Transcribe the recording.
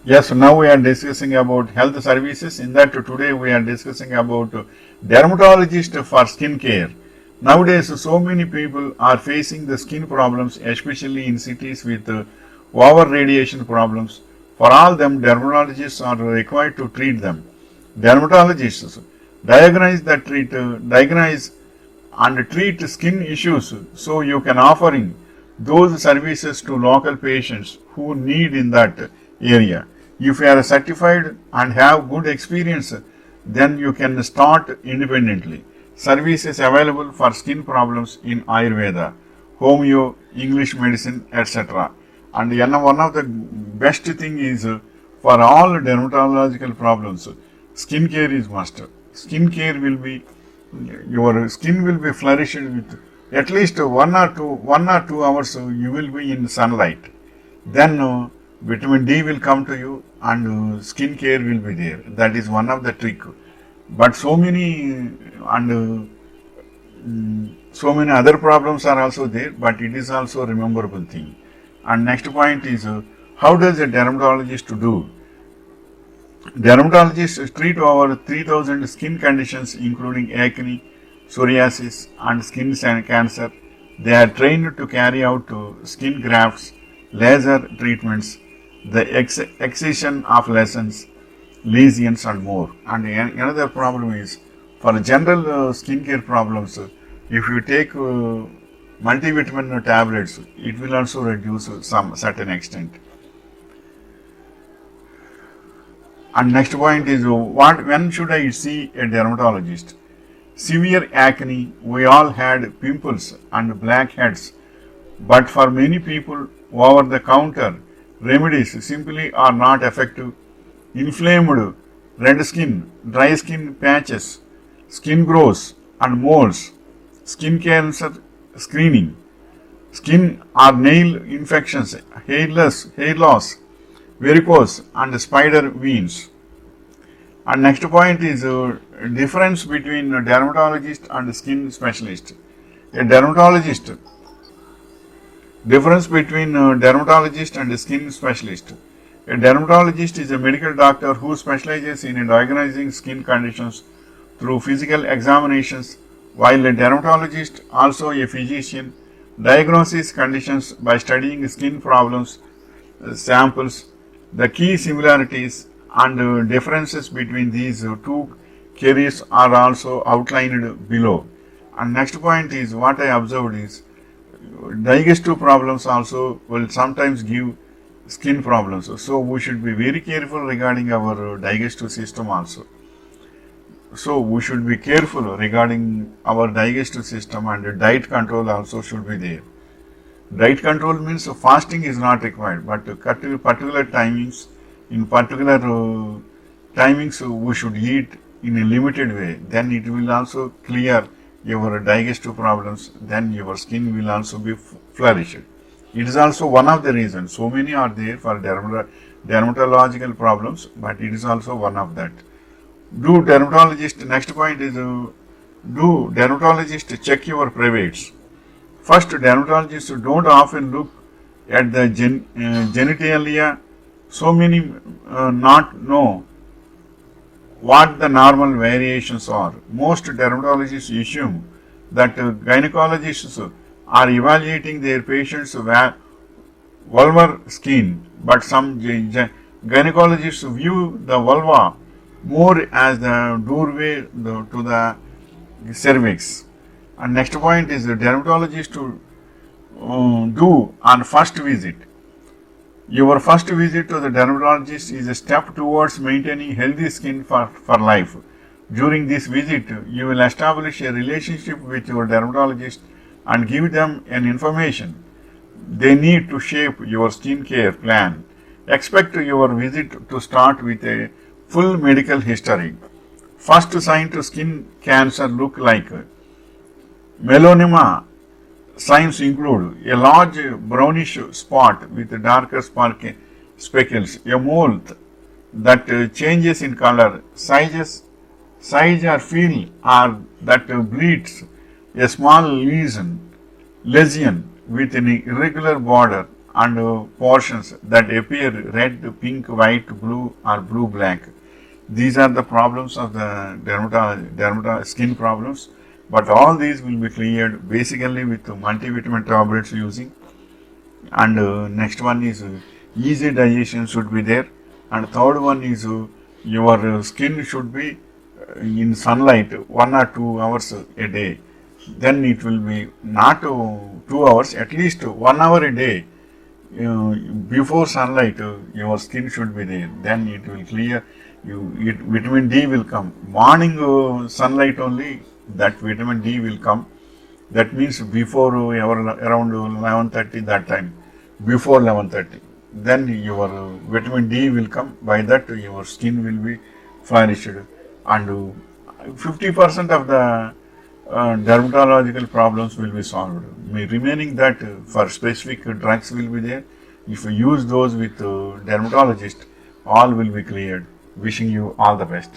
Yes, now we are discussing about health services. In that today we are discussing about dermatologist for skin care. Nowadays, so many people are facing the skin problems, especially in cities with over radiation problems. For all them, dermatologists are required to treat them. Dermatologists diagnose and treat skin issues, so you can offering those services to local patients who need in that area. If you are certified and have good experience, then you can start independently. Services available for skin problems in Ayurveda, Homeo, English medicine, etc. And one of the best thing is for all dermatological problems, skin care is must. Skin care will be, your skin will be flourished with at least 1 or 2 hours you will be in sunlight. Then vitamin D will come to you and skin care will be there. That is one of the trick. But so many so many other problems are also there, but it is also a rememberable thing. And next point is how does a dermatologist do? Dermatologists treat over 3000 skin conditions including acne, psoriasis and skin cancer. They are trained to carry out skin grafts, laser treatments, the excision of lesions and more. And another problem is for general skincare problems, if you take multivitamin tablets, it will also reduce some certain extent. And next point is when should I see a dermatologist? Severe acne, we all had pimples and blackheads, but for many people, over the counter remedies simply are not effective. Inflamed red skin, dry skin patches, skin growths and moles, skin cancer screening, skin or nail infections, hair loss, varicose and spider veins. And next point is difference between a dermatologist and a skin specialist. A dermatologist, difference between a dermatologist and a skin specialist. A dermatologist is a medical doctor who specializes in diagnosing skin conditions through physical examinations, while a dermatologist, also a physician, diagnoses conditions by studying skin problems, samples. The key similarities and differences between these two careers are also outlined below. And next point is what I observed is digestive problems also will sometimes give skin problems. So we should be very careful regarding our digestive system also. So we should be careful regarding our digestive system, and diet control also should be there. Diet control means fasting is not required, but particular timings, in particular timings we should eat in a limited way. Then it will also clear your digestive problems. Then your skin will also be flourished. It is also one of the reasons. So many are there for dermatological problems, but it is also one of that. Do dermatologist, next point is do dermatologist check your privates? First, dermatologists don't often look at the genitalia. So many not know what the normal variations are. Most dermatologists assume that gynecologists are evaluating their patients' vulvar skin, but some gynecologists view the vulva more as the doorway to the cervix. And next point is the dermatologist to do on first visit. Your first visit to the dermatologist is a step towards maintaining healthy skin for life. During this visit, you will establish a relationship with your dermatologist and give them an information they need to shape your skin care plan. Expect your visit to start with a full medical history. First sign to skin cancer look like melanoma. Signs include a large brownish spot with darker speckles, a mole that changes in color, size or feel or that bleeds, a small lesion with an irregular border and portions that appear red, pink, white, blue or blue-black. These are the problems of the skin problems, but all these will be cleared basically with multivitamin tablets using. And next one is easy digestion should be there, and third one is your skin should be in sunlight 1 or 2 hours a day. Then it will be not 2 hours, at least 1 hour a day. Before sunlight, your skin should be there. Then it will clear. Vitamin D will come. Morning sunlight only, that vitamin D will come. That means before around 11:30, that time, before 11:30. Then your vitamin D will come. By that your skin will be flourished, and 50% of the dermatological problems will be solved. Remaining that for specific drugs will be there. If you use those with dermatologist, all will be cleared. Wishing you all the best.